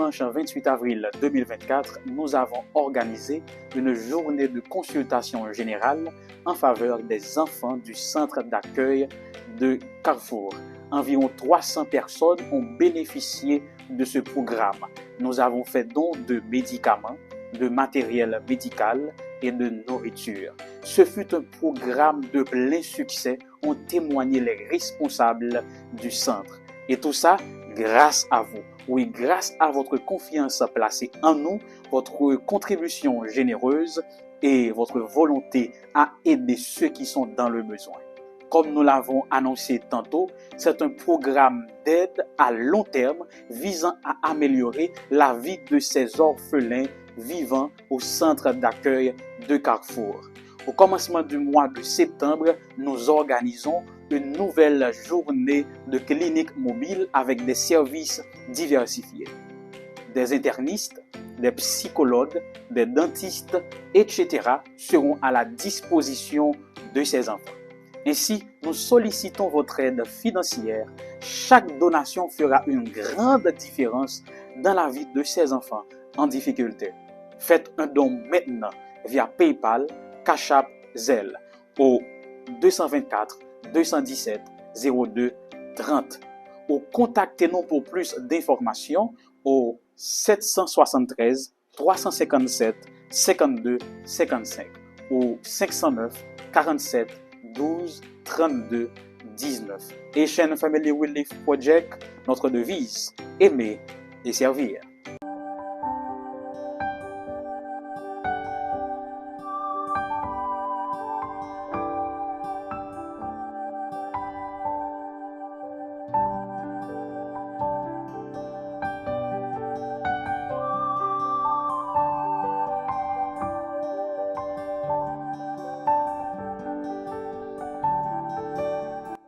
dimanche 28 avril 2024, nous avons organisé une journée de consultation générale en faveur des enfants du centre d'accueil de Carrefour. Environ 300 personnes ont bénéficié de ce programme. Nous avons fait don de médicaments, de matériel médical et de nourriture. Ce fut un programme de plein succès, ont témoigné les responsables du centre. Et tout ça grâce à vous. Oui, grâce à votre confiance placée en nous, votre contribution généreuse et votre volonté à aider ceux qui sont dans le besoin. Comme nous l'avons annoncé tantôt, c'est un programme d'aide à long terme visant à améliorer la vie de ces orphelins vivant au centre d'accueil de Carrefour. Au commencement du mois de septembre, nous organisons une nouvelle journée de clinique mobile avec des services diversifiés. Des internistes, des psychologues, des dentistes, etc. seront à la disposition de ces enfants. Ainsi, nous sollicitons votre aide financière. Chaque donation fera une grande différence dans la vie de ces enfants en difficulté. Faites un don maintenant via PayPal, Cash App, Zelle au 224 217 02 30 ou contactez-nous pour plus d'informations au 773 357 52 55 ou 509 47 12 32 19. Asian Family Relief Project, notre devise, aimer et servir.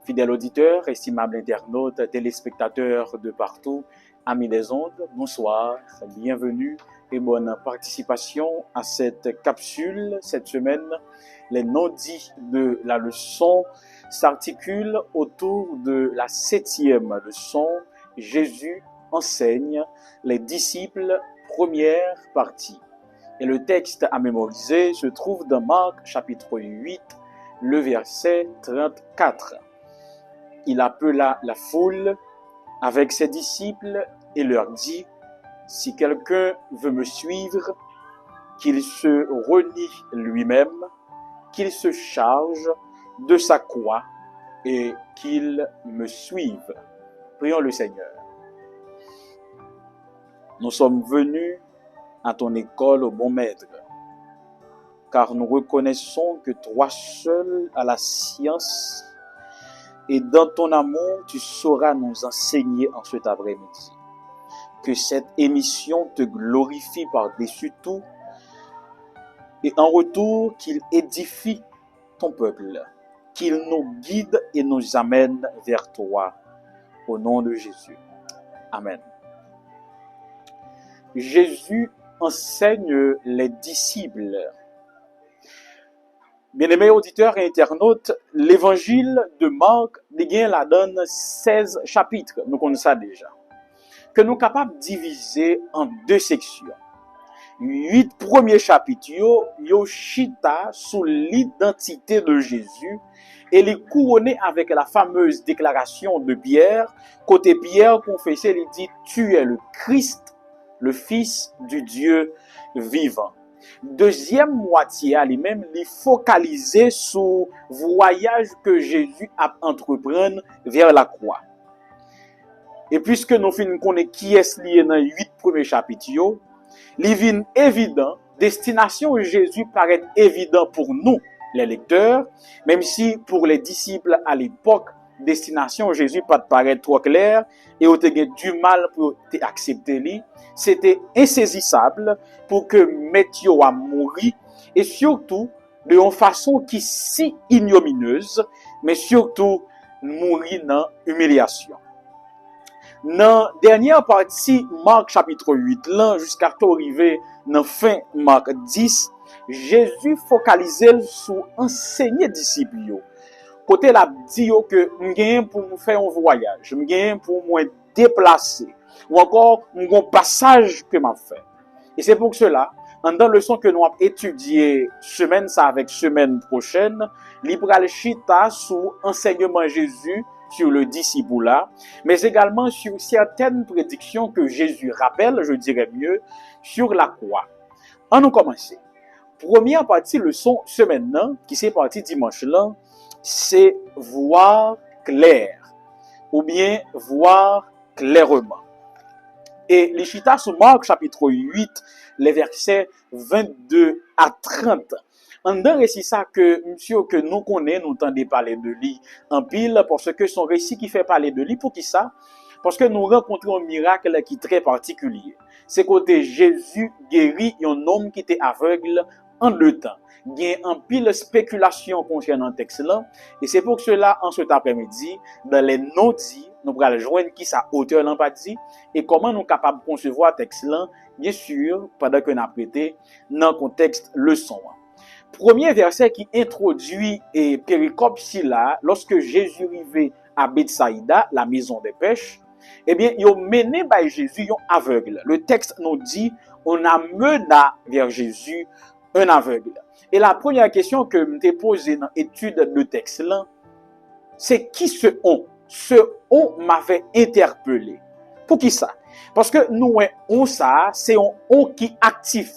Fidèles auditeurs, estimables internautes, téléspectateurs de partout, amis des ondes, bonsoir, bienvenue et bonne participation à cette capsule. Cette semaine, les non-dits de la leçon s'articulent autour de la 7e leçon. Jésus enseigne les disciples, première partie. Et le texte à mémoriser se trouve dans Marc chapitre 8, le verset 34. Il appela la foule avec ses disciples et leur dit, « Si quelqu'un veut me suivre, qu'il se renie lui-même, qu'il se charge de sa croix et qu'il me suive. » Prions le Seigneur. Nous sommes venus à ton école, au bon maître, car nous reconnaissons que toi seul as la science et dans ton amour, tu sauras nous enseigner en cet après-midi. Que cette émission te glorifie par-dessus tout et en retour qu'il édifie ton peuple, qu'il nous guide et nous amène vers toi. Au nom de Jésus. Amen. Jésus enseigne les disciples. Bien-aimés auditeurs et internautes, l'évangile de Marc la donne 16 chapitres, nous connaissons ça déjà, que nous sommes capables de diviser en 2 sections. 8 premiers chapitres, yo chita sous l'identité de Jésus et les couronner avec la fameuse déclaration de Pierre. Côté Pierre confessé, il dit, tu es le Christ, le Fils du Dieu vivant. Deuxième moitié, lui-même, il focalisé sur le voyage que Jésus a entrepris vers la croix. Et puisque nous connaissons qui est lié dans 8 premiers chapitres, il vient évident, destination de Jésus paraît évident pour nous, les lecteurs, même si pour les disciples à l'époque, destination de Jésus pas paraît trop clair et on a du mal pour accepter lui. C'était insaisissable pour que Matthieu a mouru et surtout de une façon qui si ignominieuse, mais surtout mourir dans humiliation. Dans la dernière partie, Marc chapitre 8, là, jusqu'à arriver dans fin Marc 10, Jésus focalisait sur enseigner disciples. Côté la dit que m'gain pour me faire un voyage, m'gain pour me déplacer, ou encore un passage que m'a fait. Et c'est pour cela, dans le leçon que nous avons étudié semaine ça avec semaine prochaine, l'Ibral Chita sous enseignement Jésus sur le disciple là, mais également sur certaines prédictions que Jésus rappelle, je dirais mieux, sur la croix. On nous commence. Première partie leçon semaine là, qui c'est partie dimanche là, c'est voir clair ou bien voir clairement. Et les chita sous Marc chapitre 8, les versets 22 à 30. En d'un récit ça que monsieur que nous connaissons, nous entendons parler de lui en pile parce que son récit qui fait parler de lui pour qui ça? Parce que nous rencontrons un miracle qui est très particulier. C'est côté Jésus guérit un homme qui était aveugle en 2 temps. Il y a un pile spéculation concernant le texte là. Et c'est pour cela, en cet après-midi, dans les non-dits, nous allons joindre qui sa auteur n'a pas dit et comment nous sommes capables de concevoir le texte là, bien sûr, pendant que nous avons prêté dans le contexte leçon. Premier verset qui introduit et péricope si là, lorsque Jésus arrivait à Bethsaïda, la maison des pêches, eh bien, ils ont mené par Jésus, ils ont aveugle. Le texte nous dit, on a mené vers Jésus un aveugle. Et la première question que je m'ai posée dans l'étude de texte là, c'est qui ce on? Ce on m'avait interpellé. Pour qui ça? Parce que nous, on ça, c'est un on qui actif.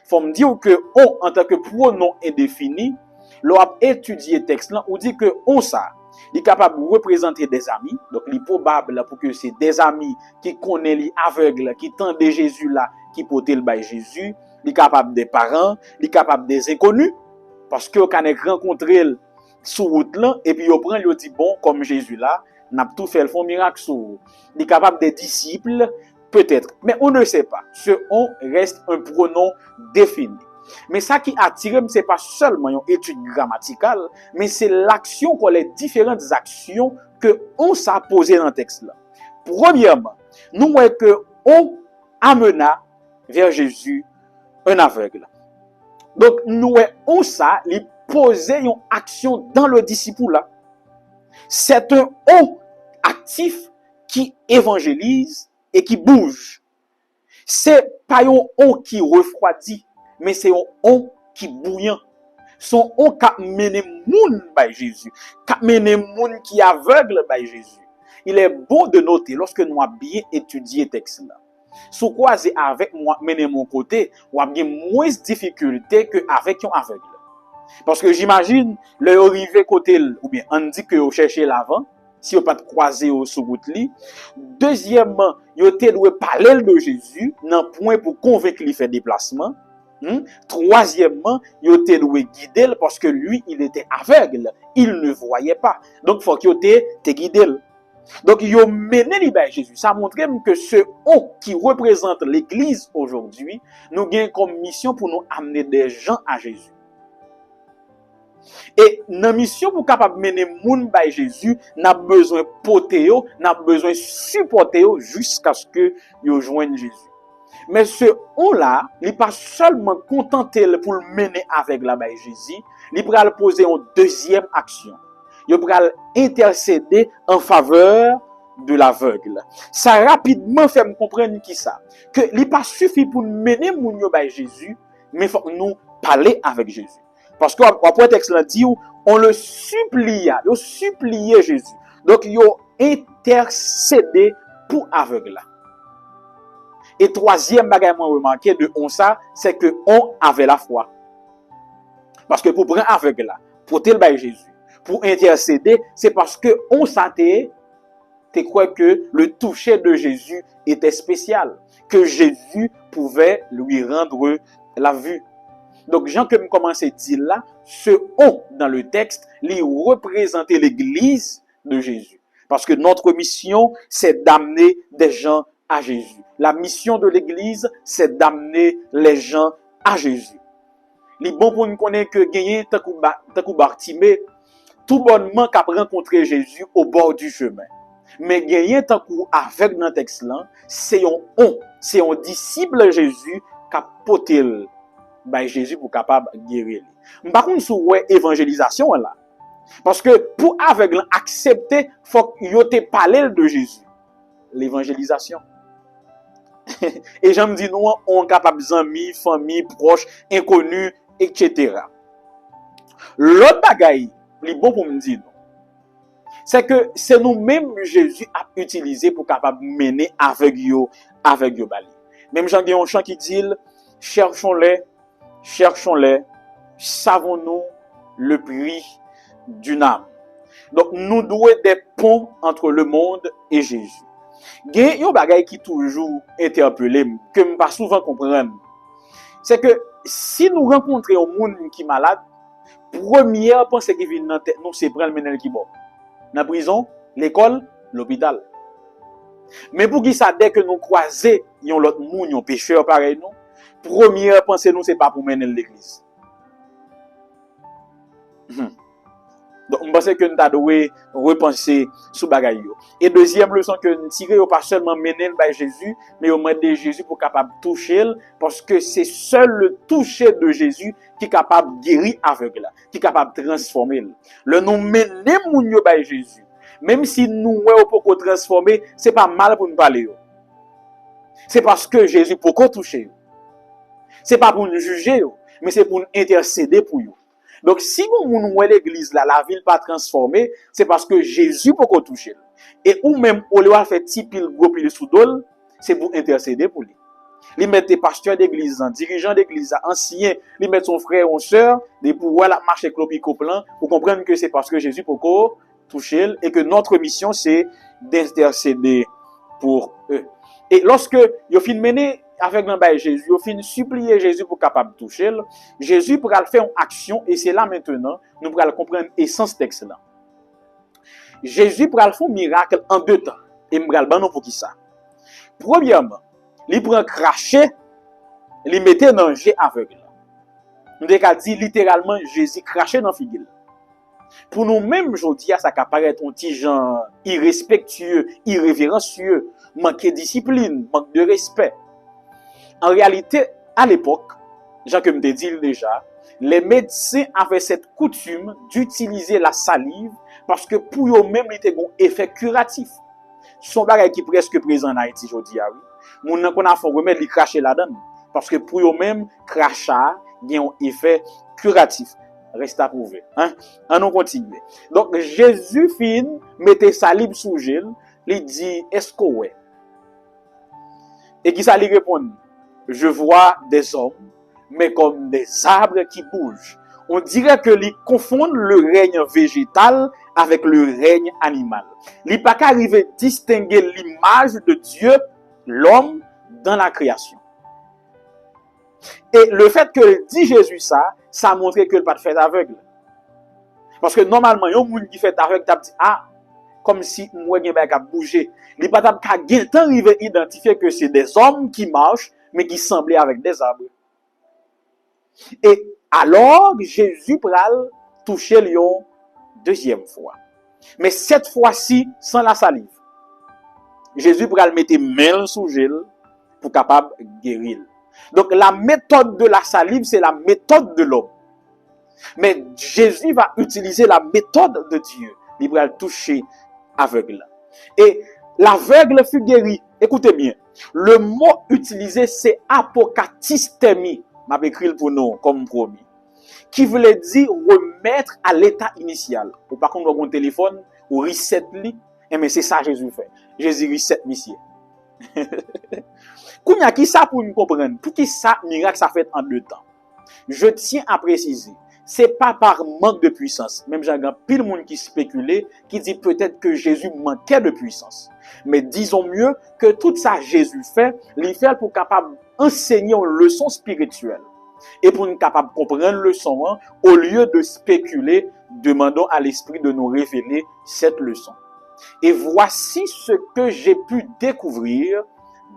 Faut me dire que on, en tant que pronom indéfini, l'on a étudié texte là, on dit que on ça, il est capable de représenter des amis. Donc, il est probable pour que c'est des amis qui connaissent les aveugles, qui tendent Jésus là, qui portent le bail Jésus. Il est capable des parents, il est capable des inconnus. Parce que quand on rencontre sur route là, et puis on prend, il dit bon, comme Jésus là, n'a tout fait, le font miracle sur vous. Il est capable des disciples, peut-être. Mais on ne sait pas. Ce on reste un pronom défini. Mais ça qui attire, ce n'est pas seulement une étude grammaticale, mais c'est l'action, les différentes actions que on s'est posé dans le texte là. Premièrement, nous voyons que on amena vers Jésus un aveugle. Donc, nous voyons ça, il posait une action dans le disciple là. C'est un on actif qui évangélise et qui bouge. C'est pas un on qui refroidit, mais c'est un on qui bouillant. Son on qui mené moun by Jésus, qui mené moun qui aveugle by Jésus. Il est bon de noter lorsque nous avons bien étudié le texte là. Si quoi c'est avec moi mené mon côté, ou a bien moins de difficultés que avec un aveugle. Parce que j'imagine le arrivé côté ou bien on dit que vous cherchez l'avant. Si vous pas croiser au sous route li. Deuxièmement, vous devez parler de Jésus dans point pour convaincre lui faire déplacement. Troisièmement, vous devez guider parce que lui, il était aveugle, il ne voyait pas. Donc faut que vous te guider. Donc vous mené lui vers Jésus. Ça montre que ce on qui représente l'église aujourd'hui, nous gagne comme mission pour nous amener des gens à Jésus. Et dans mission pour capable mener moun by Jésus, n'a besoin porter, n'a besoin supporter jusqu'à ce que yo joigne Jésus. Mais ce on là, il pas seulement contenté pour le mener avec la by Jésus, il va le poser en deuxième action. Il va intercéder en faveur de l'aveugle. Ça rapidement fait me comprendre qui ça, que il pas suffit pour mener moun yo by Jésus, mais faut nous parler avec Jésus. Parce qu'après texte là dit on le supplia, il suppliait Jésus. Donc il intercédé pour aveugle là. Et troisième bagage moi remarqué de on ça, c'est que on avait la foi. Parce que pour prendre aveugle là, pour tel bail Jésus, pour intercéder, c'est parce que on s'attendait tu crois que le toucher de Jésus était spécial, que Jésus pouvait lui rendre la vue. Donc, Jean que me commence à dire là, ce on dans le texte, il représente l'église de Jésus. Parce que notre mission, c'est d'amener des gens à Jésus. La mission de l'église, c'est d'amener les gens à Jésus. Il est bon pour nous connaître que gagner tant que Bartimée, tout bonnement qu'a rencontré Jésus au bord du chemin. Mais gagner tant que avec dans le texte là, c'est un on, c'est un disciple Jésus qui a porté Jésus pour capable guérir. Par contre, sur évangélisation là, parce que pour aveugle accepter, faut que yo te parler de Jésus. L'évangélisation. Et j'aime dire nous, on est capable d'amis, famille, proches, inconnus, etc. L'autre bagaille, li bon pour me dire, c'est que c'est nous-mêmes Jésus a utilisé pour capable mener avec yo bali. Même j'en ai un chant qui dit, cherchons-les, savons-nous le prix d'une âme. Donc, nous devons des ponts entre le monde et Jésus. Il y a un bagay qui toujours interpellé, que je ne pas souvent comprendre. C'est que si nous rencontrons un monde qui est malade, première pensée qui vient dans la tête, nous, c'est prendre le qui bon. Dans la prison, l'école, l'hôpital. Mais pour qui ça, dès que nous croisons l'autre monde, un pécheur pareil, nous, première pensée, nous, c'est pas pour mener l'église. Donc, je pense que nous devons repenser sur bagaille. Et deuxième leçon que nous tirons, pas seulement mener par Jésus, mais au demander Jésus pour capable toucher, parce que c'est seul le toucher de Jésus qui est capable de guérir aveugle, qui est capable de transformer. Le nous mener moun yo par Jésus, même si nous ne pouvons pas transformer, c'est pas mal pour nous parler. C'est parce que Jésus peut pas toucher. C'est pas pour nous juger, mais c'est pour nous intercéder pour vous. Donc, si vous voyez l'église là, la ville pas transformée, c'est parce que Jésus peut qu'on touche. Et ou même, au lieu de faire petit pile, gros pile sous dol, c'est pour intercéder pour lui. Il met des pasteurs d'église, dirigeants d'église, anciens, il met son frère ou sœur, des pouvoirs la marcher clopico plan, pour comprendre que c'est parce que Jésus peut qu'on touche et que notre mission, c'est d'intercéder pour eux. Et lorsque vous fin mener avec Jésus, vous fin supplier Jésus pour capable toucher, Jésus pourra le faire en action et c'est là maintenant nous pourrons comprendre l'essence texte là. Jésus pourra le faire un miracle en deux temps et m'bral ban pour qui ça. Premièrement, il prend cracher, il mettait dans jet aveugle. Nous devons dire littéralement Jésus cracher dans figure. Pour nous-mêmes, aujourd'hui, ça apparaît un petit genre irrespectueux, irrévérencieux, manque de discipline, manque de respect. En réalité, à l'époque, Jean que me dit déjà, les médecins avaient cette coutume d'utiliser la salive parce que pour eux-mêmes, il était un effet curatif. Son bagage qui est presque présent en Haïti aujourd'hui, oui. Moun qu'on a fait remède, il cracher là-dedans. Parce que pour eux-mêmes, crachat, il y a un effet curatif. Reste à prouver. Hein? On continue. Donc, Jésus fin, mettez salive sous gel, il dit, est-ce que ouais? Et qui ça lui répond? Je vois des hommes, mais comme des arbres qui bougent. On dirait que ils confondent le règne végétal avec le règne animal. Ils ne peuvent pas arriver à distinguer l'image de Dieu, l'homme, dans la création. Et le fait que dit Jésus ça montre que le pas de fait aveugle. Parce que normalement, il y a un monde qui fait aveugle, tu dit, ah, comme si moi, je vais bouger. Il n'est pas arrivé à identifier que c'est des hommes qui marchent, mais qui semblaient avec des arbres. Et alors, Jésus pral toucher Lion deuxième fois. Mais cette fois-ci, sans la salive. Jésus pral mettre main sous gel pour capable guérir. Donc, la méthode de la salive, c'est la méthode de l'homme. Mais Jésus va utiliser la méthode de Dieu. Il va toucher aveugle. Et l'aveugle fut guéri. Écoutez bien. Le mot utilisé, c'est apokatistemi. M'a écrit pour nous, comme promis. Qui voulait dire remettre à l'état initial. Ou par contre, on téléphone, ou reset li. Mais c'est ça Jésus fait. Jésus reset, monsieur. Kounya qui ça pour nous comprendre? Pour qui ça, miracle, ça fait en deux temps. Je tiens à préciser. C'est pas par manque de puissance. Même j'ai un pile monde qui spéculait, qui dit peut-être que Jésus manquait de puissance. Mais disons mieux que tout ça Jésus fait, il fait pour capable enseigner une leçon spirituelle. Et pour nous capable comprendre le leçon, au lieu de spéculer, demandons à l'Esprit de nous révéler cette leçon. Et voici ce que j'ai pu découvrir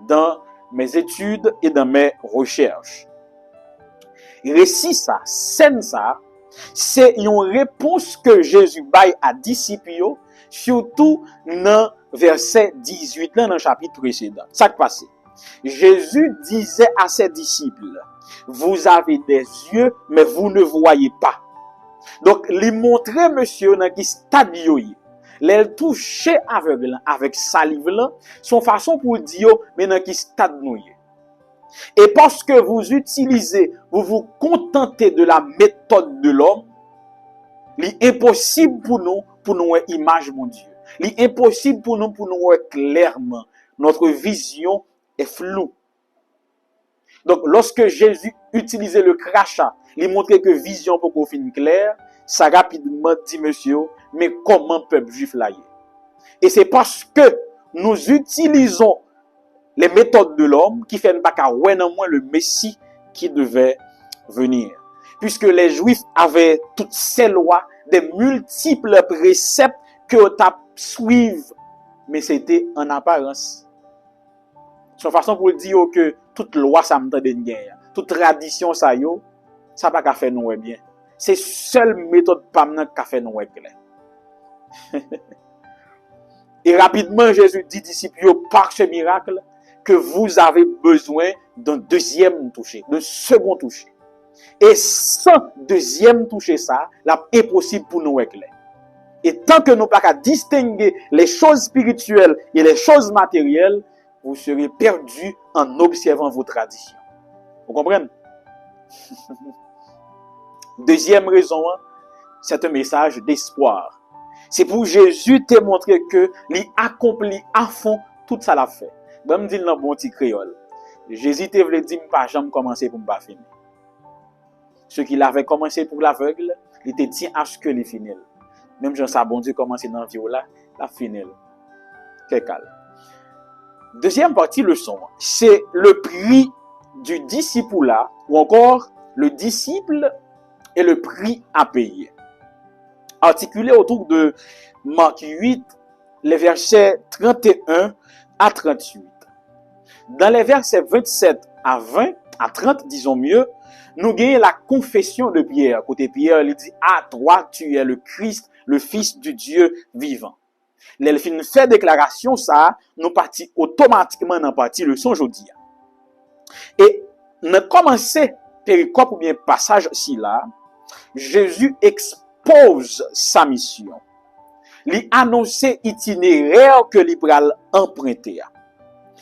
dans mes études et dans mes recherches. Récit ça, scène ça, c'est une réponse que Jésus baille à disciples, surtout dans verset 18 dans le chapitre précédent. Ça qui passe. Jésus disait à ses disciples, vous avez des yeux, mais vous ne voyez pas. Donc, il montrait monsieur dans qui stade yoyi. Les toucher aveugle avec salive là, son façon pour dire mais dans qui stade nous. Et parce que vous utilisez, vous vous contentez de la méthode de l'homme, l'impossible pour nous image mon Dieu. L'impossible pour nous clairement. Notre vision est floue. Donc, lorsque Jésus utilisait le crachat, il montrait que vision pour qu'on finisse claire, ça rapidement dit monsieur, mais comment peuple juif là? Et c'est parce que nous utilisons les méthodes de l'homme qui fait pas qu'à ouais non moins le Messie qui devait venir. Puisque les Juifs avaient toutes ces lois, des multiples préceptes que tu suivre, mais c'était en apparence. C'est une façon pour dire que toute loi ça me donne une guerre, toute tradition ça yo, ça pas qu'à faire nous bien. C'est seule méthode pas qu'a fait nous clair. Et rapidement Jésus dit disciples par ce miracle que vous avez besoin d'un deuxième toucher, d'un second toucher. Et sans deuxième toucher ça, là impossible pour nous clair. Et tant que nous pas qu'à distinguer les choses spirituelles et les choses matérielles, vous serez perdus en observant vos traditions. Vous comprenez? Deuxième raison, c'est un message d'espoir. C'est pour Jésus te montrer que il accomplit à fond tout ça l'a fait. Je me dis dans bon petit créole. Jésus te voulait dire pas jamais commencer pour me pas finir. Ce qu'il avait commencé pour l'aveugle, il te tient à ce que il finisse. Même Jean ça bon Dieu commencer dans vie là, la finir. Quel calme. Deuxième partie leçon, c'est le prix du disciple là, ou encore le disciple et le prix à payer. Articulé autour de Marc 8, les versets 31 à 38. Dans les versets 27 à 20, à 30, disons mieux, nous gagnons la confession de Pierre. Côté Pierre, il dit, à toi, tu es le Christ, le Fils du Dieu vivant. L'elfine fait déclaration, ça, nous partis automatiquement dans partie leçon aujourd'hui. Et, nous commencer péricope ou bien passage ci là, Jésus expose sa mission. Il annonce itinéraire que il pral emprunter.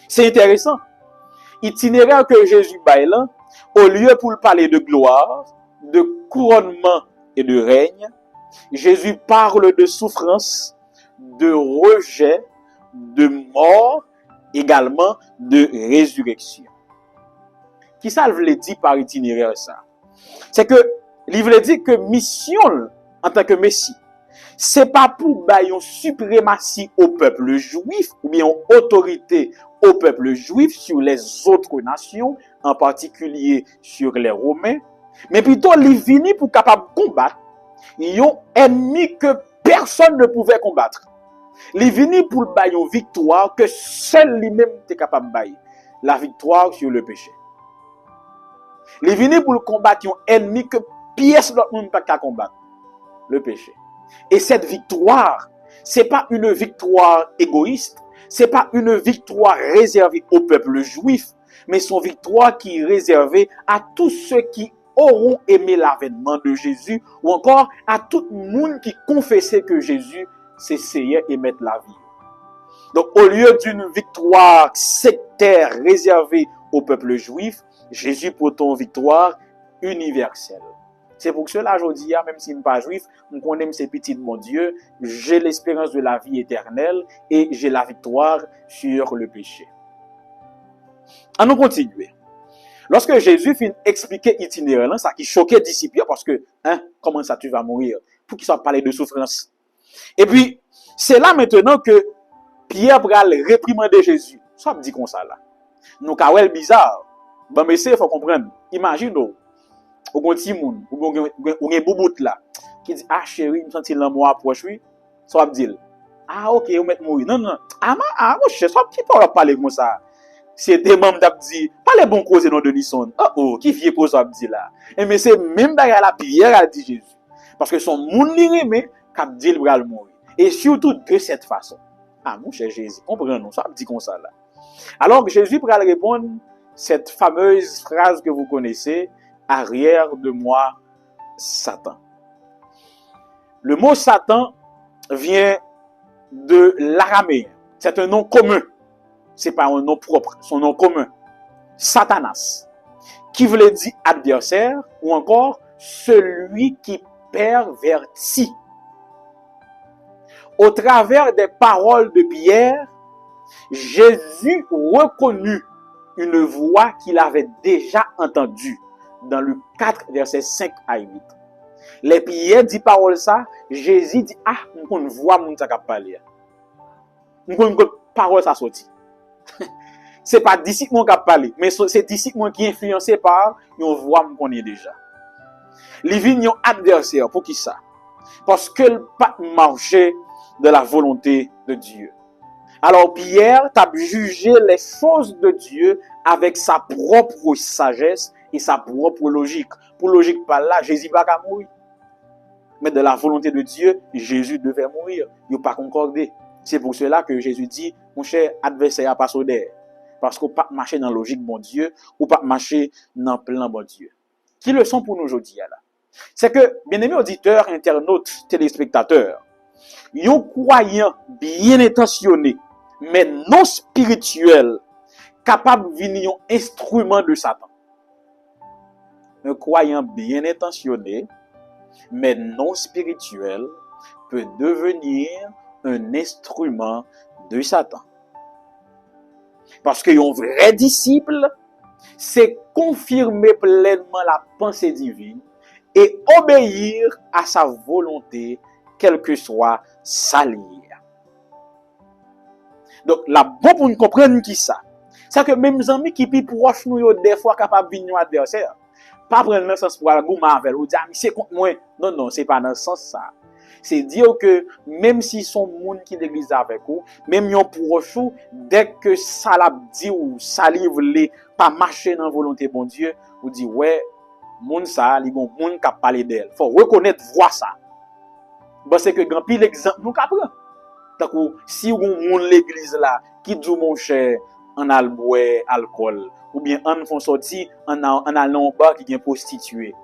C'est intéressant. Itinéraire que Jésus baille là, au lieu pour parler de gloire, de couronnement et de règne, Jésus parle de souffrance, de rejet, de mort, également de résurrection. Qui ça veut dire par itinéraire ça? C'est que il veut dire que mission en tant que Messie, c'est pas pour bailler une suprématie au peuple juif ou bien une autorité au peuple juif sur les autres nations, en particulier sur les Romains, mais plutôt il vient pour capable combattre un ennemi que personne ne pouvait combattre. Il vient pour bailler une victoire que seul lui-même était capable de bailler, la victoire sur le péché. Il vient pour combattre un ennemi que pièce d'autre monde pas capable combattre, le péché. Et cette victoire, c'est pas une victoire égoïste, c'est pas une victoire réservée au peuple juif, mais son victoire qui est réservée à tous ceux qui auront aimé l'avènement de Jésus, ou encore à tout le monde qui confessait que Jésus s'essayait et mettre la vie. Donc, au lieu d'une victoire sectaire réservée au peuple juif, Jésus porte une victoire universelle. C'est pour cela, aujourd'hui, même si je ne suis pas juif, je connais ces petits de mon Dieu, j'ai l'espérance de la vie éternelle et j'ai la victoire sur le péché. Allons continuer. Lorsque Jésus finit d'expliquer l'itinéraire, ça qui choquait les disciples, parce que, comment ça tu vas mourir? Pour qu'ils soient parlé de souffrance. Et puis, c'est là maintenant que Pierre va réprimander Jésus. Ça me dit comme ça là. Nous, c'est bizarre. Bon, mais c'est, il faut comprendre. Imagine, ou un petit monde, ou un bouboute là, qui dit, ah chérie, me senti l'amour approche, oui. Ça va dire, ah ok, on met mourir. Non, non. Ah, moi, je sais pas qui peut parler comme ça. C'était même d'abdi, pas les bons causes non de Nisson. Oh, qui vient cause d'abdi là. Et mais c'est même derrière la prière a dit Jésus. Parce que son monde l'aimé, qu'a dit le bral mourir. Et surtout de cette façon. Ah, mon cher Jésus, comprenez-nous, ça dit comme ça là. Alors Jésus va répondre cette fameuse phrase que vous connaissez, arrière de moi, Satan. Le mot Satan vient de l'araméen. C'est un nom commun. C'est pas un nom propre, son nom commun. Satanas, qui voulait dire adversaire ou encore celui qui pervertit. Au travers des paroles de Pierre, Jésus reconnut une voix qu'il avait déjà entendue dans Luc 4, versets 5 à 8. Les Pierre dit parole ça, Jésus dit, ah, on voit mon ça cap parler. On parole ça sorti. C'est pas disciple qui parler, mais c'est disciple qui influencé par une voix qu'on connaît déjà. Les vignes adversaires pour qui ça? Parce qu'elle pas marcher de la volonté de Dieu. Alors Pierre t'a jugé les choses de Dieu avec sa propre sagesse et sa propre logique. Pour logique par là, Jésus va pas mourir. Mais de la volonté de Dieu, Jésus devait mourir. Il n'a pas concordé. C'est pour cela que Jésus dit, mon cher adversaire, pas sauter. Parce qu'on ne peut pas marcher dans la logique bon Dieu, ou pas marcher dans le plan bon Dieu. Qui le sont pour nous aujourd'hui là? C'est que, bien-aimés auditeurs, internautes, téléspectateurs, yon croyant bien intentionné, mais non spirituel, capable de venir un instrument de Satan. Un croyant bien intentionné, mais non spirituel, peut devenir un instrument de Satan. Parce que un vrai disciple, c'est confirmer pleinement la pensée divine et obéir à sa volonté, quelle que soit sa ligne. Donc, la bon pour nous comprendre qui ça. C'est que même les amis qui sont proches nous, des fois capables de venir adversaire. Pas prendre le sens pour aller avec ou dire, c'est contre moi. Non, non, c'est pas dans ce sens ça. C'est dire que même si son monde qui l'église avec vous, même yon proche ou, dès que ça l'a dit ou ça livre pas marcher dans la volonté bon Dieu, ou dit ouais, monde ça, li bon monde qui parler d'elle. Faut reconnaître voir ça. Parce que grand pile exemple nous prend. Donc si on monde l'église là qui dit mon cher en alboé alcool ou bien en font sortir en allant bas qui est prostituée.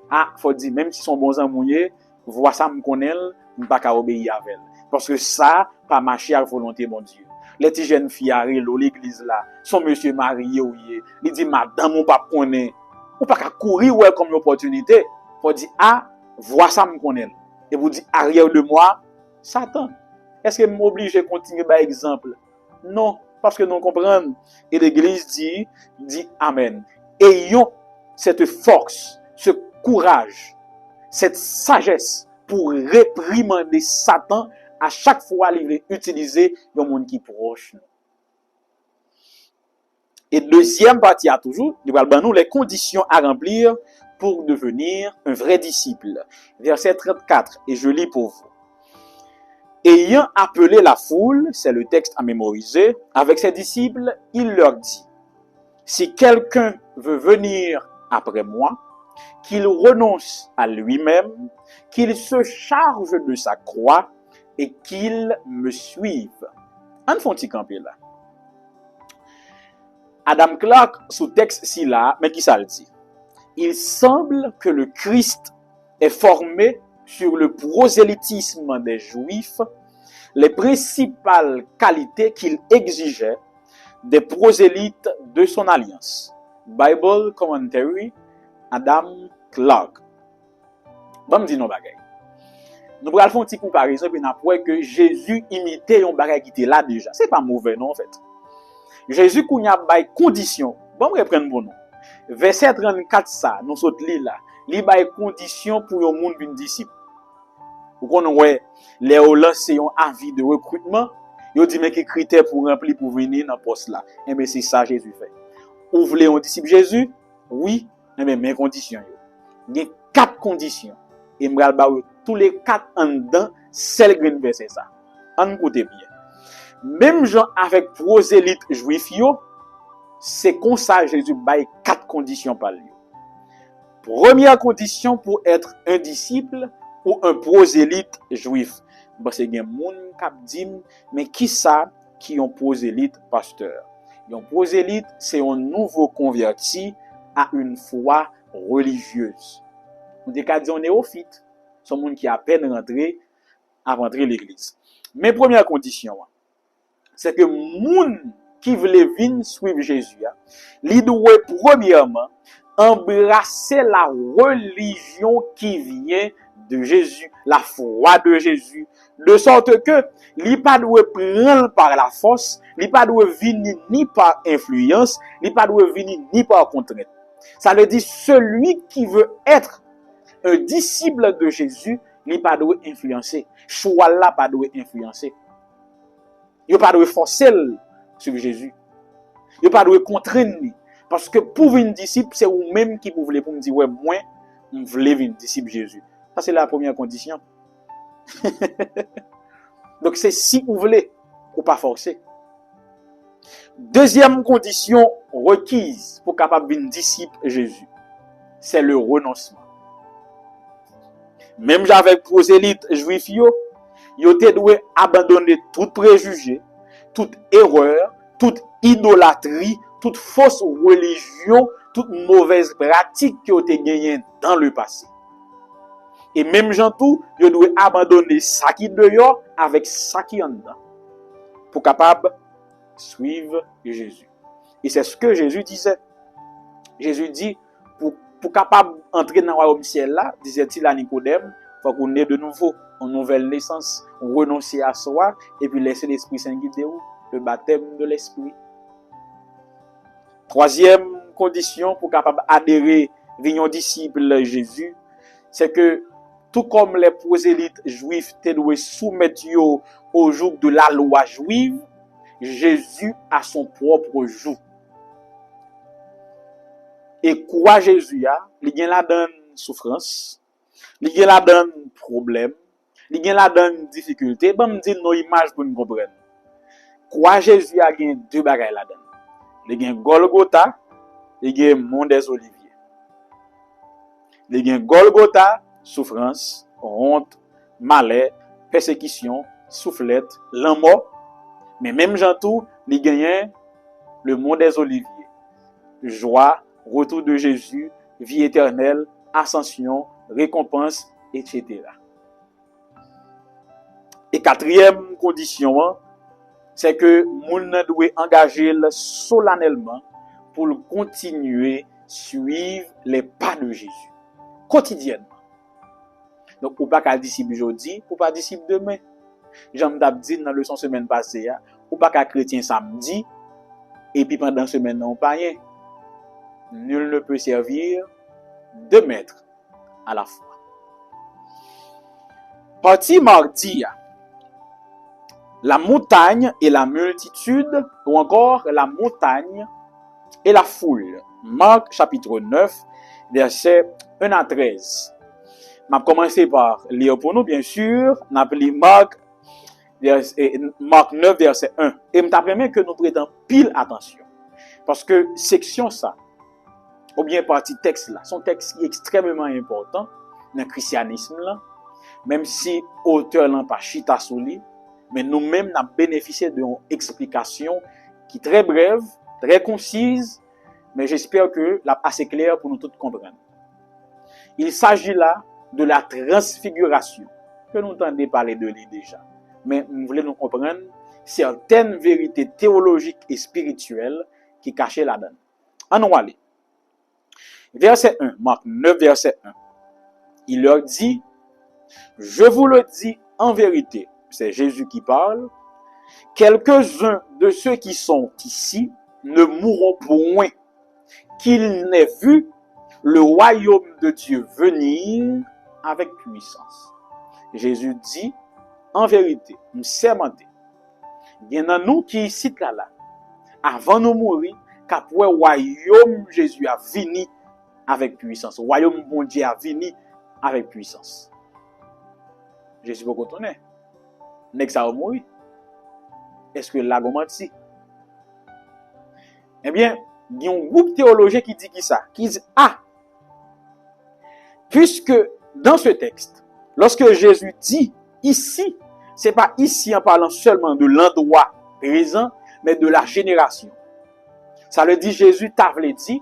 Ah, faut dire même si son bons amoureux vois ça me connaît, me pas qu'à obéir à elle. Parce que ça, pas marcher à la volonté mon Dieu. Les petites jeunes filles à l'église là, son monsieur marié ou il dit madame on pas connaît. Ou pas qu'à courir ouais comme une opportunité. Faut dire ah, vois ça me connaît. Et vous dites arrière de moi, Satan. Est-ce que m'oblige de continuer par exemple? Non, parce que nous comprenons. Et l'église dit amen. Ayons cette force, ce courage, cette sagesse pour réprimander Satan à chaque fois qu'il veut utiliser le monde qui est proche. Et deuxième partie à toujours, nous allons les conditions à remplir pour devenir un vrai disciple. Verset 34, et je lis pour vous. Ayant appelé la foule, c'est le texte à mémoriser, avec ses disciples, il leur dit, si quelqu'un veut venir après moi, qu'il renonce à lui-même, qu'il se charge de sa croix et qu'il me suive. En font-ils camper là? Adam Clarke, sous texte ci là, mais qui ça le dit? Il semble que le Christ est formé sur le prosélytisme des Juifs, les principales qualités qu'il exigeait des prosélytes de son alliance. Bible Commentary, Adam Clarke. Bon, me dit non bagay. Nous allons faire une petite comparaison puis n'après que Jésus imitait un bagay qui était là déjà. C'est pas mauvais non en fait. Jésus kounya bay condition. Bon, me reprendre bon nom. Verset 34 ça, nous saute là. Li bay condition pour un monde vin disciple. Vous connaissez ouais, les lancé un avis de recrutement, yo dit mais quel critère pour remplir pour venir dans poste là. Et bien c'est ça Jésus fait. Vous voulez un disciple Jésus? Oui, mais mes conditions yo. Il y a 4 conditions. Et m'ral ba tous les 4 en dedans, celle green verset ça. En écoutez bien. Même gens avec prosélyte juif yo, c'est comme ça Jésus bail 4 conditions par lui. Première condition pour être un disciple ou un prosélyte juif. Parce que il y a des gens qui disent mais qui ça qui ont prosélyte pasteur? Un prosélyte c'est un nouveau converti à une foi religieuse. On dit qu'à dire néophyte, c'est un monde qui a à peine rentré à rentrer l'église. Mais première condition, c'est que moun qui veut venir suivre Jésus, il doit premièrement embrasser la religion qui vient de Jésus, la foi de Jésus, de sorte que il pas doit prendre par la force, il pas doit venir ni par influence, il pas doit venir ni par contrainte. Ça veut dire celui qui veut être un disciple de Jésus, il pas doit influencer. Choix là pas doit influencer. Il pas doit forcer sur Jésus. Il pas doit contraindre. Parce que pour venir disciple, c'est vous-même qui vous voulez pour me dire ouais moi, je veux venir disciple Jésus. Ça c'est la première condition. Donc c'est si vous voulez ou pas forcer. Deuxième condition requise pour capable venir disciple Jésus, c'est le renoncement. Même avec prosélytes juifs yo te doit abandonner tout préjugé, toute erreur, toute idolâtrie, toute fausse religion, toute mauvaise pratique qui ont été gagnées dans le passé. Et même gens tout, yo doit abandonner ça qui dehors avec ça qui en dedans pour capable suivre Jésus. Et c'est ce que Jésus disait. Jésus dit pour capable entrer dans le royaume ciel là, disait-il à Nicodème, faut qu'on ait de nouveau une nouvelle naissance, renoncer à soi et puis laisser l'Esprit Saint guider vous, le baptême de l'Esprit. Troisième condition pour capable adhérer venir disciple Jésus, c'est que tout comme les prosélytes juifs te doivent soumettre au joug de la loi juive, Jésus a son propre joug. Et quoi Jésus a, il y a là-dedans souffrance, il y a là-dedans problème, il y a là-dedans difficulté. Bon, me dire nos images pour nous comprendre. Quoi Jésus a gagné deux bagages là-dedans. Il y a Golgotha, il y a Mont des Oliviers. Il y a Golgotha, souffrance, honte, malheur, persécution, soufflette, la mort. Mais même Jean tout, il gagne le Mont des Oliviers. Joie, retour de Jésus, vie éternelle, ascension, récompense, etc. Et quatrième condition, c'est que moun doit engager solennellement pour continuer suivre les pas de Jésus quotidiennement. Donc ou pas qu'à disciple aujourd'hui, ou pas disciple demain. J'aime dit dans la leçon semaine passée, ou pas qu'à chrétien samedi et puis pendant semaine non pas rien. Nul ne peut servir deux maîtres à la fois. Partie mardi, la montagne et la multitude, ou encore la montagne et la foule. Marc chapitre 9, versets 1 à 13. Je vais commencer par lire pour nous, bien sûr. On appelle Marc 9, verset 1. Et je permets que nous prêtons pile attention. Parce que section ça, ou bien partie texte là, son texte est extrêmement important dans le christianisme là, même si auteur n'a pas chita sous lui, mais nous-mêmes nous avons bénéficié d'une explication qui est très brève, très concise, mais j'espère que là assez claire pour nous tous comprendre. Il s'agit là de la transfiguration, que nous entendons parler de lui déjà, mais nous voulons nous comprendre certaines vérités théologiques et spirituelles qui cachent là-dedans. En nous aller. Verset 1, Marc 9, verset 1. Il leur dit, je vous le dis en vérité, c'est Jésus qui parle, quelques-uns de ceux qui sont ici ne mourront point, qu'ils n'aient vu le royaume de Dieu venir avec puissance. Jésus dit, en vérité, nous sermenté. Il y en a nous qui ici là, avant nous mourir, qu'après le royaume Jésus a venu avec puissance. Le royaume bon Dieu a venu avec puissance. Jésus va retourner. N'est-ce que ça va mourir? Est-ce que là, comment dit? Eh bien, il y a un groupe théologien qui dit ça. Qui dit, puisque dans ce texte, lorsque Jésus dit ici, c'est pas ici en parlant seulement de l'endroit présent, mais de la génération. Ça le dit Jésus t'avait dit,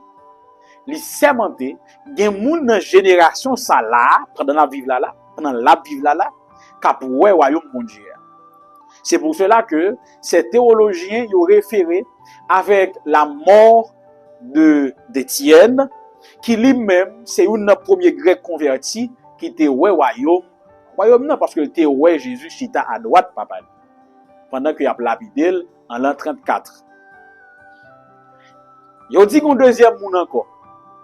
li sermenté, gen moun nan génération ça là, pendant la vivre là, pendant la vivre là, k'ap wè royaume bon Dieu. C'est pour cela que ces théologiens y ont référé avec la mort d'Étienne, qui lui-même, c'est un premier grec converti qui était ouais royaume. Royaume non, parce que était ouais Jésus chita à droite, papa. Pendant qu'il a lapidé en l'an 34. Il a dit qu'on deuxième monde encore.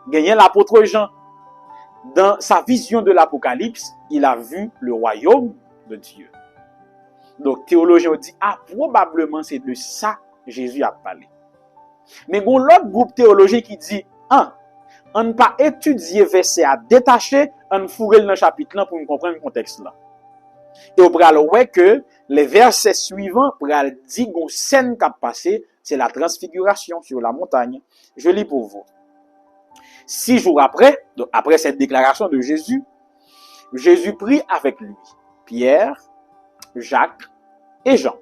Gagné l'apôtre Jean. Dans sa vision de l'Apocalypse, il a vu le royaume de Dieu. Donc, théologiens ont dit, probablement c'est de ça que Jésus a parlé. Mais il y a l'autre groupe théologien qui dit, on ne pas étudier verset à détacher, on fourrer dans le chapitre là pour comprendre le contexte là. Et on va voir que les versets suivants pour dire qu'on scène qui a passé, c'est la transfiguration sur la montagne. Je lis pour vous. 6 jours après, donc après cette déclaration de Jésus, Jésus prit avec lui Pierre, Jacques et Jean.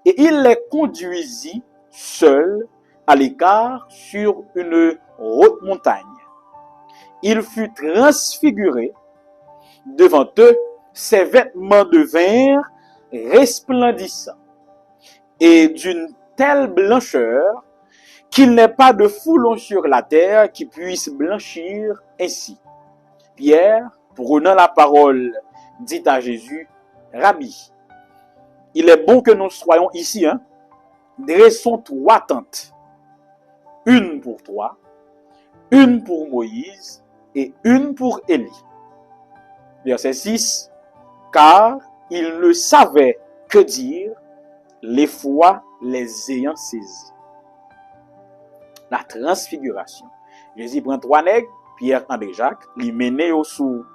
Et il les conduisit seuls à l'écart sur une haute montagne. Il fut transfiguré devant eux, ses vêtements devinrent resplendissants et d'une telle blancheur qu'il n'est pas de foulon sur la terre qui puisse blanchir ainsi. Pierre, prenant la parole, dit à Jésus, Rabbi, il est bon que nous soyons ici, Dressons 3 tentes. Une pour toi, une pour Moïse et une pour Élie. Verset 6. Car il ne savait que dire, les fois les ayant saisis. La transfiguration. Jésus prend 3 nègres, Pierre, André, Jacques, les menait sous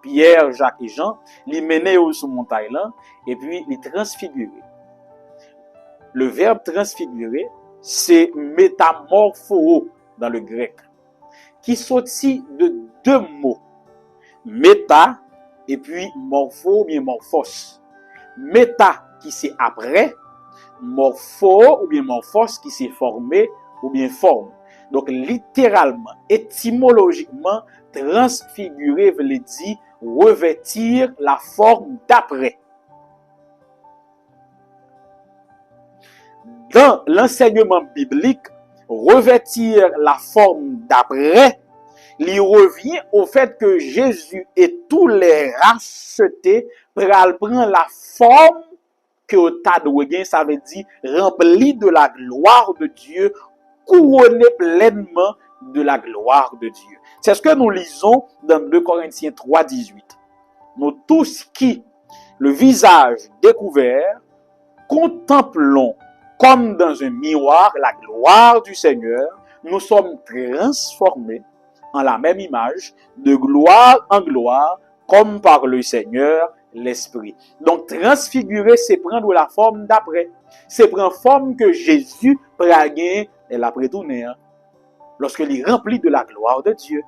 Pierre, Jacques et Jean, les menait sous montagne là, et puis les transfigurer. Le verbe transfigurer, c'est métamorpho dans le grec, qui sortit de 2 mots. Méta et puis morpho ou bien morphos. Méta qui c'est après, morpho ou bien morphos qui c'est formé ou bien forme. Donc littéralement, étymologiquement, transfigurer veut dire revêtir la forme d'après. Dans l'enseignement biblique, revêtir la forme d'après, il revient au fait que Jésus et tous les rachetés prennent la forme que Tadouegen, ça veut dire rempli de la gloire de Dieu, couronné pleinement de la gloire de Dieu. C'est ce que nous lisons dans 2 Corinthiens 3, 18. Nous tous qui, le visage découvert, contemplons comme dans un miroir la gloire du Seigneur, nous sommes transformés en la même image, de gloire en gloire, comme par le Seigneur l'Esprit. Donc, transfigurer, c'est prendre la forme d'après. C'est prendre forme que Jésus praguait et l'a prétourné, lorsqu'il est rempli de la gloire de Dieu.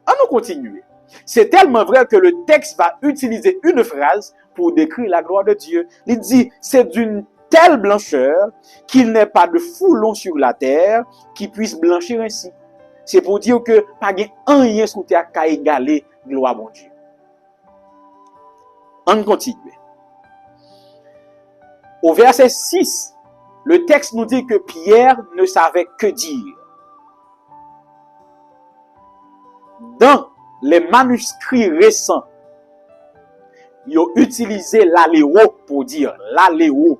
On nous continue. C'est tellement vrai que le texte va utiliser une phrase pour décrire la gloire de Dieu. Il dit, c'est d'une telle blancheur qu'il n'est pas de foulon sur la terre qui puisse blanchir ainsi. C'est pour dire que pas rien sous terre qui a égalé gloire bon Dieu. On continue. Au verset 6, le texte nous dit que Pierre ne savait que dire. Dans les manuscrits récents, ils ont utilisé l'aléo pour dire l'aléo.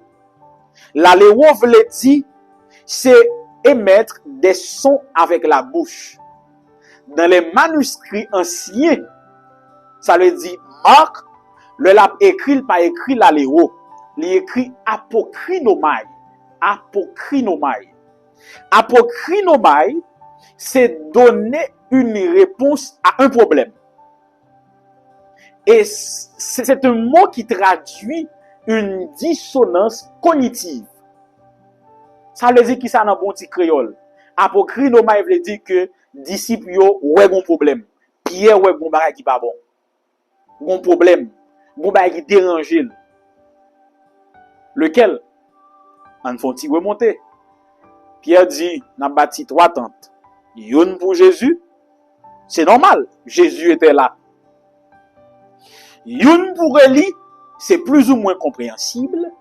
L'aléo veut dire, c'est émettre des sons avec la bouche. Dans les manuscrits anciens, ça veut dire Marc, le l'a écrit, pas écrit l'aléo. Il écrit apokrinomai. Apokrinomai. Apokrinomai, c'est donner une réponse à un problème. Et c'est un mot qui traduit une dissonance cognitive. Ça veut dire qui ça dans bon petit créole. Apokrinomai veut dire que disciples yo ouais bon problème. Pierre ouais bon bagage qui pas bon. Bon problème. Bon bagage qui dérange. Lequel? On faut-il remonter. Pierre dit, n'a bâti 3 tentes. Une pour Jésus. C'est normal. Jésus était là. Une pour Élie. c'est plus ou moins compréhensible,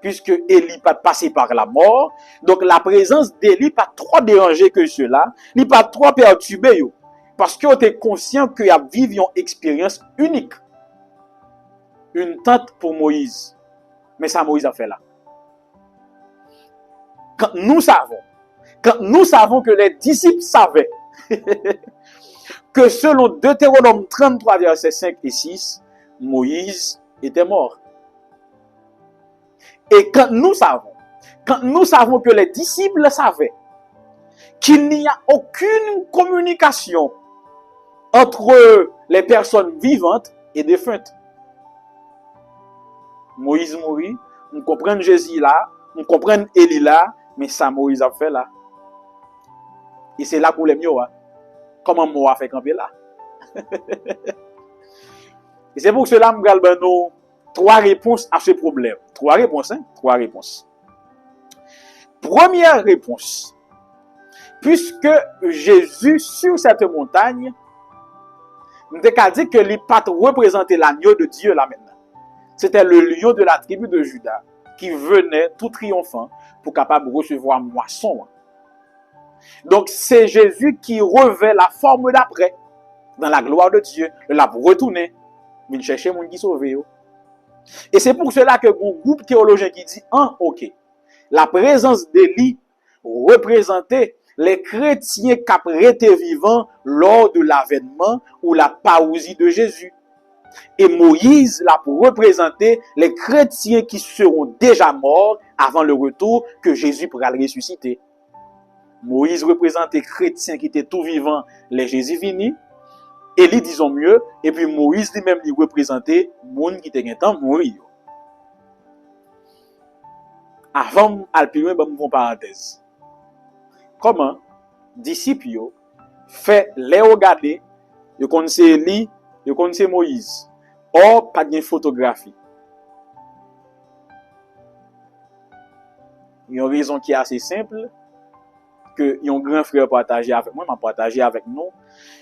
puisque Élie pas passé par la mort. Donc la présence d'Élie pas trop dérangé que cela, ni pas trop perturbé yo. Parce que tu es conscient qu'il y a vécu une expérience unique. Une tente pour Moïse. Mais ça Moïse a fait là. Quand nous savons que les disciples savaient que selon Deutéronome 33, versets 5 et 6, Moïse était mort. Et quand nous savons que les disciples savaient qu'il n'y a aucune communication entre les personnes vivantes et défuntes. Moïse mourit, on comprend Jésus là, on comprend Élie là, mais ça Moïse a fait là. Et c'est là pour les mieux. Hein. Comment Moïse a fait camper là? Et c'est pour cela que je vais nous 3 réponses à ce problème. 3 réponses, hein? 3 réponses. Première réponse. Puisque Jésus, sur cette montagne, nous avons dit que les pattes représentaient l'agneau de Dieu là maintenant. C'était le lion de la tribu de Juda qui venait tout triomphant pour capable recevoir moisson. Donc c'est Jésus qui revêt la forme d'après dans la gloire de Dieu. Il a retourné, il chercher mon qui sauvé. Et c'est pour cela que un groupe théologien qui dit ok, la présence d'Élie représentait les chrétiens qui étaient vivants lors de l'avènement ou la parousie de Jésus. Et Moïse l'a pour représenter les chrétiens qui seront déjà morts avant le retour que Jésus pourra le ressusciter. Moïse représentait les chrétiens qui étaient tout vivants, les Jésus vini. Élie, disons mieux, et puis Moïse lui-même lui représentait les gens qui étaient en temps mourir. Avant, Alpine, une parenthèse. Comment disciples fait les regarder, ils connaissent Élie, ils connaissent Moïse. Or, pas de photographie. Il y a une raison qui est assez simple, que un grand frère partagé avec moi, m'a partagé avec nous,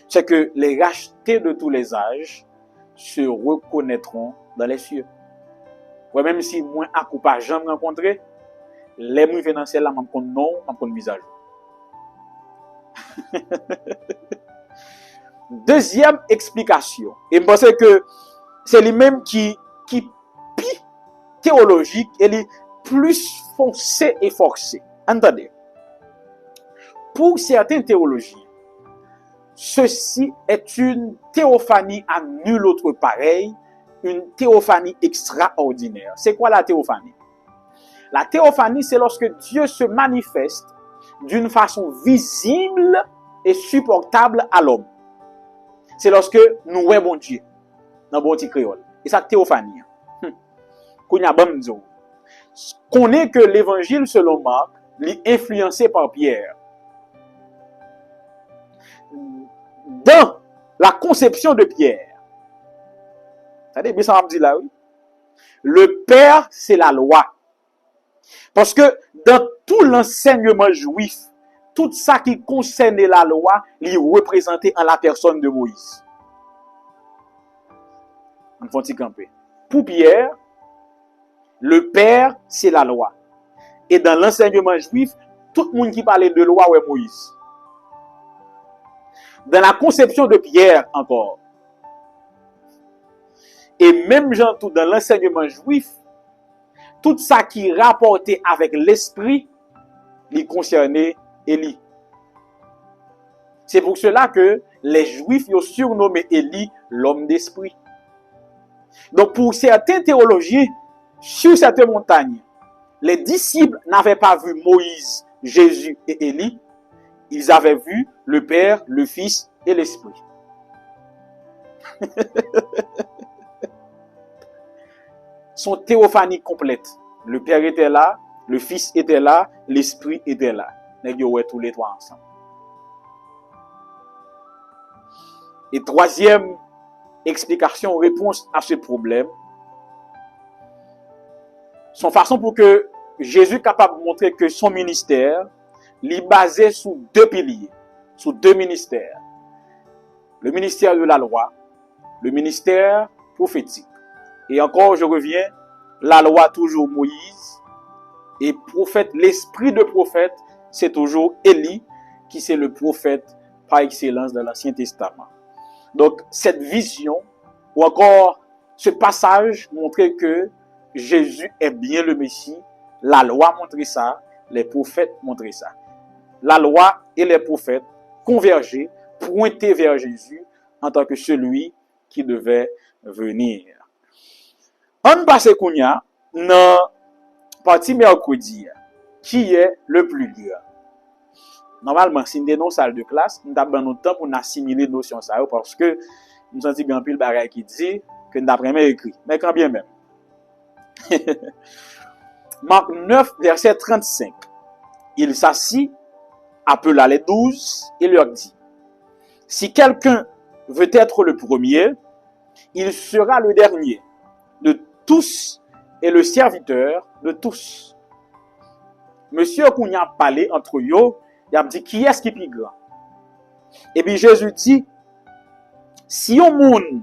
c'est que les rachetés de tous les âges se reconnaîtront dans les cieux. Ouais, même si moi, à coup pas jamais rencontré, les mouilles financiers là, m'en connaissent non, m'en connaissent visage. Deuxième explication, et je pense que c'est lui-même qui pis théologique et les plus foncé et forcé. Entendez, pour certains théologiens, ceci est une théophanie à nul autre pareil, une théophanie extraordinaire. C'est quoi la théophanie? La théophanie, c'est lorsque Dieu se manifeste d'une façon visible et supportable à l'homme. C'est lorsque nous voyons bon Dieu dans bon petit créole. Et ça, théophanie. Qu'on est que l'évangile selon Marc est influencé par Pierre. Dans la conception de Pierre, ça me dit là, oui. Le Père, c'est la loi. Parce que dans tout l'enseignement juif, tout ça qui concernait la loi, il est représenté en la personne de Moïse. On va y camper. Pour Pierre, le Père, c'est la loi. Et dans l'enseignement juif, tout le monde qui parlait de loi, ouais Moïse. Dans la conception de Pierre encore. Et même dans l'enseignement juif, tout ça qui rapportait avec l'esprit, il concernait Élie. C'est pour cela que les Juifs ont surnommé Élie l'homme d'esprit. Donc pour certains théologiens, sur cette montagne, les disciples n'avaient pas vu Moïse, Jésus et Élie. Ils avaient vu le Père, le Fils et l'Esprit. Son théophanie complète. Le Père était là, le Fils était là, l'Esprit était là. Nous avons tous les trois ensemble. Et troisième explication, réponse à ce problème, son façon pour que Jésus est capable de montrer que son ministère est basé sur 2 piliers, sur 2 ministères. Le ministère de la loi, le ministère prophétique. Et encore, je reviens, la loi toujours Moïse, et prophète, l'esprit de prophète, c'est toujours Élie, qui c'est le prophète par excellence dans l'Ancien Testament. Donc, cette vision, ou encore ce passage montrait que Jésus est bien le Messie, la loi montrait ça, les prophètes montraient ça. La loi et les prophètes convergeaient, pointaient vers Jésus en tant que celui qui devait venir. On passe kounya dans partie mercredi, qui est le plus grand. Normalement, si nous sommes dans une salle de classe, nous avons notre temps pour assimiler nos notions parce que nous sentons bien pile bagaille qui dit que nous avons écrit. Mais quand bien même. Marc 9, verset 35. Il s'assit, appela les 12 et leur dit: si quelqu'un veut être le premier, il sera le dernier de tous et le serviteur de tous. Monsieur Kounya parlé entre eux, il a dit qui est-ce qui est plus grand? Et puis Jésus dit, si un monde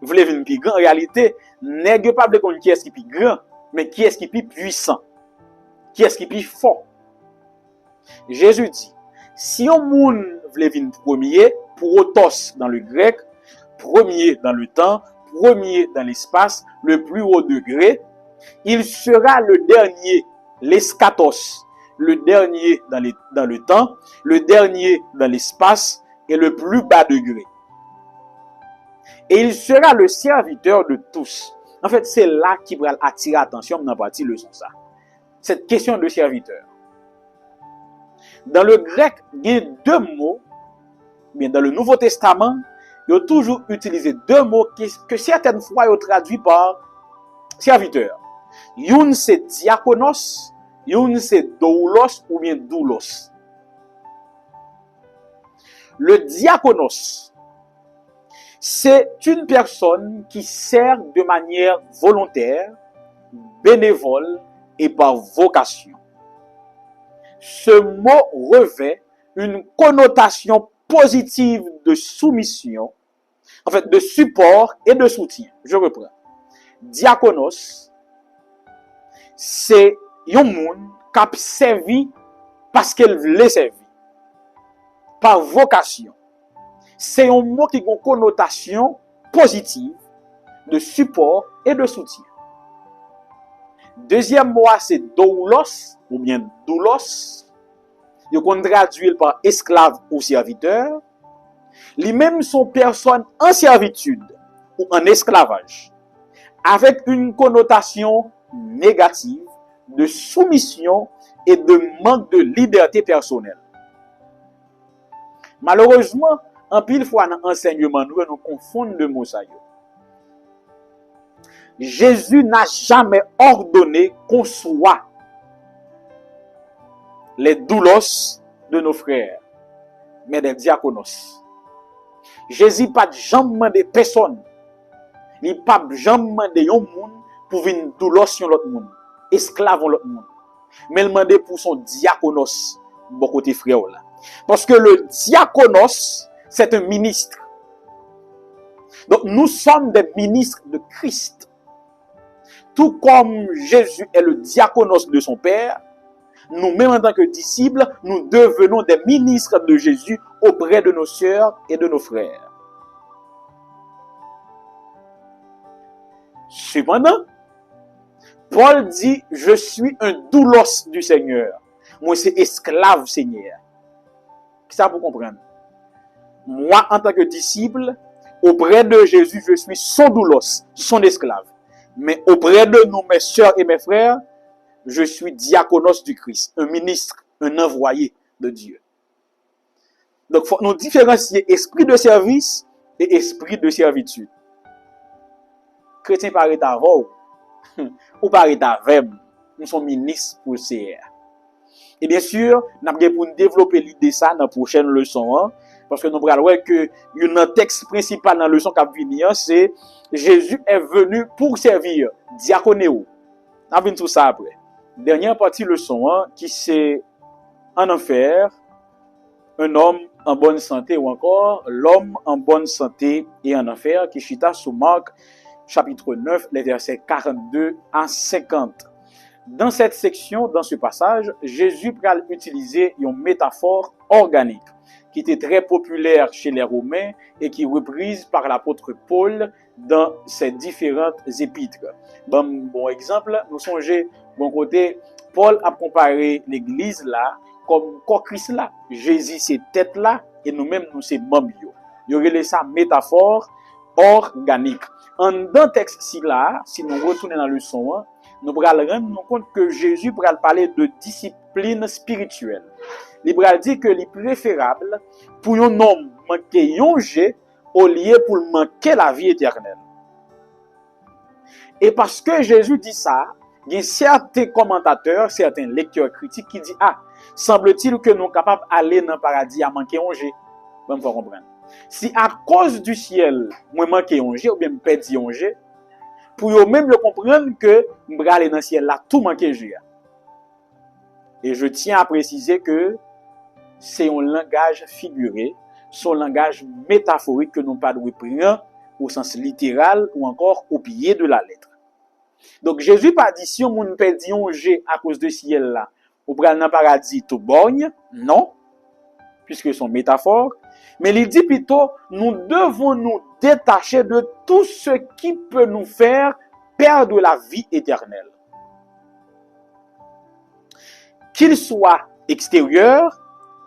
voulait venir plus grand, en réalité, n'est pas de connaître qui est-ce qui est plus grand, mais qui est-ce qui est plus puissant, qui est-ce qui est plus fort. Jésus dit, si un monde voulait venir premier, protos dans le grec, premier dans le temps, premier dans l'espace, le plus haut degré, il sera le dernier, l'eschatos, le dernier dans le temps, le dernier dans l'espace et le plus bas degré. Et il sera le serviteur de tous. En fait, c'est là qui va attirer l'attention dans la partie leçon ça. Cette question de serviteur. Dans le grec, il y a deux mots, bien dans le Nouveau Testament, il y a toujours utilisé deux mots que certaines fois ils traduit par serviteur. Une c'est diakonos, une c'est doulos ou bien doulos. Le diakonos, c'est une personne qui sert de manière volontaire, bénévole et par vocation. Ce mot revêt une connotation positive de soumission, en fait de support et de soutien. Je reprends. Diakonos, c'est un monde qui a servi parce qu'elle voulait servir, par vocation. C'est un mot qui a une connotation positive de support et de soutien. Deuxième mot, c'est doulos ou bien doulos. Il qu'on traduit par esclave ou serviteur. Les mêmes sont personnes en servitude ou en esclavage, avec une connotation négative de soumission et de manque de liberté personnelle. Malheureusement, en pile fois dans l'enseignement, nous confondons le mot ça. Jésus n'a jamais ordonné qu'on soit les doulos de nos frères, mais des diakonos. Jésus n'a pas jamais demandé personne. Il n'a pas jamais demandé un monde pour venir doulos sur l'autre monde, esclave sur l'autre monde. Mais il demandé pour son diakonos, bon côté frère là. Parce que le diakonos, c'est un ministre. Donc nous sommes des ministres de Christ. Tout comme Jésus est le diakonos de son Père, nous-mêmes en tant que disciples, nous devenons des ministres de Jésus auprès de nos sœurs et de nos frères. Cependant, Paul dit, je suis un doulos du Seigneur. Moi, c'est esclave Seigneur. Ça vous comprendre. Moi, en tant que disciple, auprès de Jésus, je suis son doulos, son esclave. Mais auprès de nous, mes sœurs et mes frères, je suis diakonos du Christ, un ministre, un envoyé de Dieu. Donc, il faut nous différencier esprit de service et esprit de servitude. Chrétien par état ou par état verbe, nous sommes ministres pour CR. Et bien sûr, nous avons pour développer l'idée ça dans la prochaine leçon, parce que nous allons voir que le texte principal dans la leçon qui va venir, c'est Jésus est venu pour servir, diaconéo. On va venir tout ça après. Dernière partie leçon, qui c'est en enfer, un homme en bonne santé ou encore l'homme en bonne santé et en enfer, qui chita sous Marc chapitre 9, les versets 42 à 50. Dans cette section, dans ce passage, Jésus va utiliser une métaphore organique qui était très populaire chez les Romains et qui est reprise par l'apôtre Paul dans ses différentes épîtres. Bon exemple, nous songez, bon côté, Paul a comparé l'église là comme corps Christ là. Jésus c'est tête là et nous-mêmes nous c'est membres. Il y aurait ça métaphore organique. En dans texte ci là, si nous retournons dans le leçon, nous allons rendre compte que Jésus va parler de discipline spirituelle. Il va dire que c'est préférable pour un homme manquer un jet au lieu pour manquer la vie éternelle. Et parce que Jésus dit ça, il y a certains commentateurs, certains lecteurs critiques qui disent ah, semble-t-il que nous sommes capables d'aller dans le paradis à manquer un jet. Vous pouvez comprendre. Si à cause du ciel, moi manquer un jet ou bien me perdre un jet, pour eux même le comprendre que nous allons aller dans le ciel là tout manquer jet. Et je tiens à préciser que c'est un langage figuré, son langage métaphorique que nous ne pouvons pas prendre au sens littéral ou encore au pied de la lettre. Donc Jésus pas dit si on perd un jet à cause de ciel là, ou pral dans paradis tout borgne, non, puisque son métaphore, mais il dit plutôt nous devons nous détacher de tout ce qui peut nous faire perdre la vie éternelle. Qu'il soit extérieur,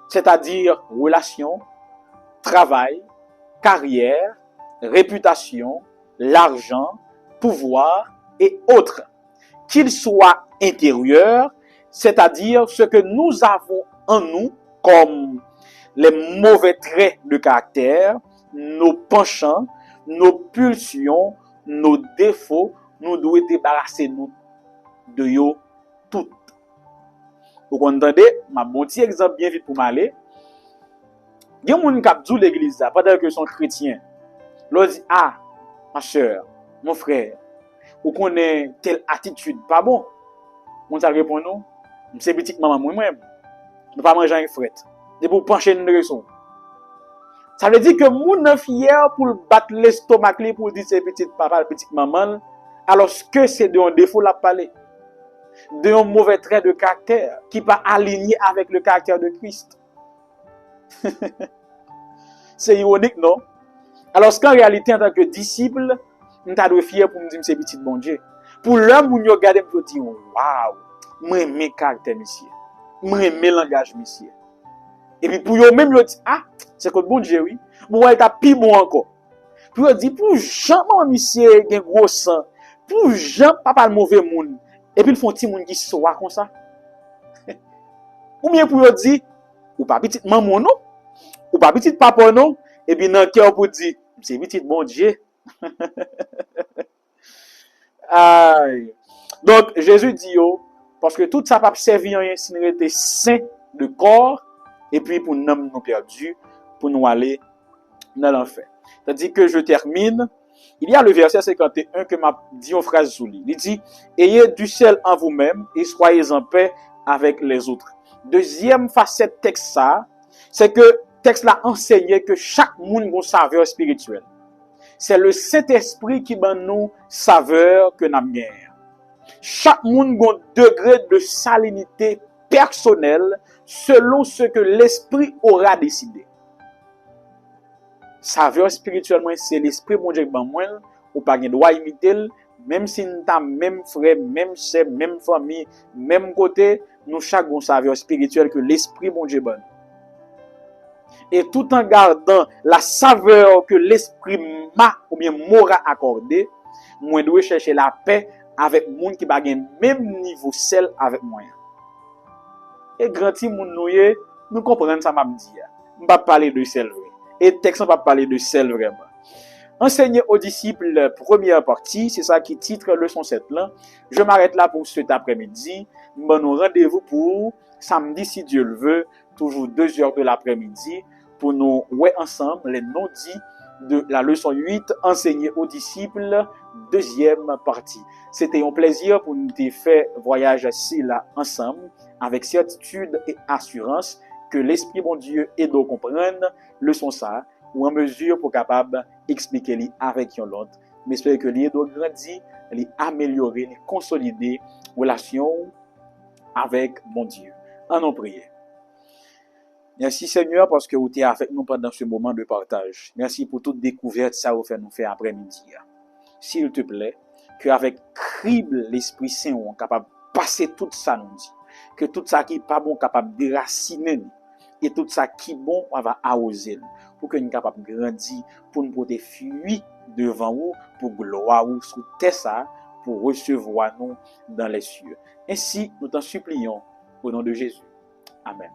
c'est-à-dire relation, travail, carrière, réputation, l'argent, pouvoir et autres. Qu'il soit intérieur, c'est-à-dire ce que nous avons en nous comme les mauvais traits de caractère, nos penchants, nos pulsions, nos défauts, nous devons débarrasser nous de yo tout. Vous entendez? Ma bon petit exemple bien vite pour m'aller. Il y a des gens qui ont l'église là, pendant que sont chrétiens. L'on dit, ah, ma soeur, mon frère, vous connaissez telle attitude, pas bon? On ça répond non. C'est petite maman moi-même. Ne pas manger avec frette. Et pour pencher une raison. Ça veut dire que moun est fier pour battre l'estomac pour dire c'est petite papa, petite maman, alors que c'est de un défaut la parler. De un mauvais trait de caractère qui pas aligné avec le caractère de Christ. C'est ironique, non? Alors qu'en réalité, en tant que disciple, nous sommes fiers pour nous dire c'est petit bon Dieu. Pour l'homme, nous regardons et nous disons waouh, moi j'aime le caractère, monsieur. Moi j'aime le langage, monsieur. Et puis pour eux même, ils disent ah, c'est que bon Dieu, oui. Bon, il t'a pis bon encore. Puis ils disent pour Jean, monsieur, il y a un gros sang. Pour Jean, papa le mauvais monde. Et puis ils font petit monde qui soit comme ça. Ou bien pour eux dire, ou pas petite maman non, ou pas petite papa non, et puis dans le cœur pour dire, c'est petit bon Dieu. Aïe. Donc Jésus dit yo, parce que tout ça pas servir rien si nous était saint de corps, et puis pour nous nous perdus, pour nous aller dans l'enfer. C'est-à-dire que je termine. Il y a le verset 51 que m'a dit en phrase sous lui. Il dit, ayez du sel en vous-même et soyez en paix avec les autres. Deuxième facette texte ça, c'est que texte là enseignait que chaque monde a une saveur spirituelle. C'est le Saint-Esprit qui donne nous saveur que nous avons. Chaque monde a un degré de salinité personnelle selon ce que l'Esprit aura décidé. Saveur spirituellement, c'est l'Esprit bon Dieu qui moi, ou pas de droit imiter, même si nous avons même frère, même sœur, même famille, même côté, nous chaque bon saveur spirituelle que l'Esprit bon Dieu donne. Et tout en gardant la saveur que l'Esprit m'a ou bien m'aura accordé, moi dois chercher la paix avec monde qui ba gen même niveau sel avec moi. Et grand ti moun nous comprenons ça m'a dit. On va parler de sel vrai. Et texte on va parler de sel vraiment. Enseigner aux disciples, première partie, c'est ça qui titre leçon 7 là. Je m'arrête là pour cet après-midi. Nous rendez-vous pour samedi si Dieu le veut, toujours 2h de l'après-midi pour nous ouais ensemble les non-dits de la leçon 8 enseigner aux disciples, deuxième partie. C'était un plaisir pour nous de faire voyage ici là ensemble avec certitude et assurance que l'Esprit bon Dieu aide à comprendre leçon ça ou en mesure pour capable expliquer lui avec l'autre mais j'espère que les doit grandir, les améliorer, les consolider relation avec mon Dieu. En nous prier. Merci Seigneur parce que vous êtes avec nous pendant ce moment de partage. Merci pour toute découverte ça vous fait nous faire après-midi. S'il te plaît, qu'avec crible l'Esprit Saint, on est capable de passer tout ça nous dit. Que tout ça qui n'est pas bon capable de déraciner nous. Et tout ça qui est bon, on va arroser nous. Pour que nous soyons capables de grandir, pour nous porter fruit devant vous, pour gloire vous sous terre ça, pour recevoir nous dans les cieux. Ainsi, nous t'en supplions au nom de Jésus. Amen.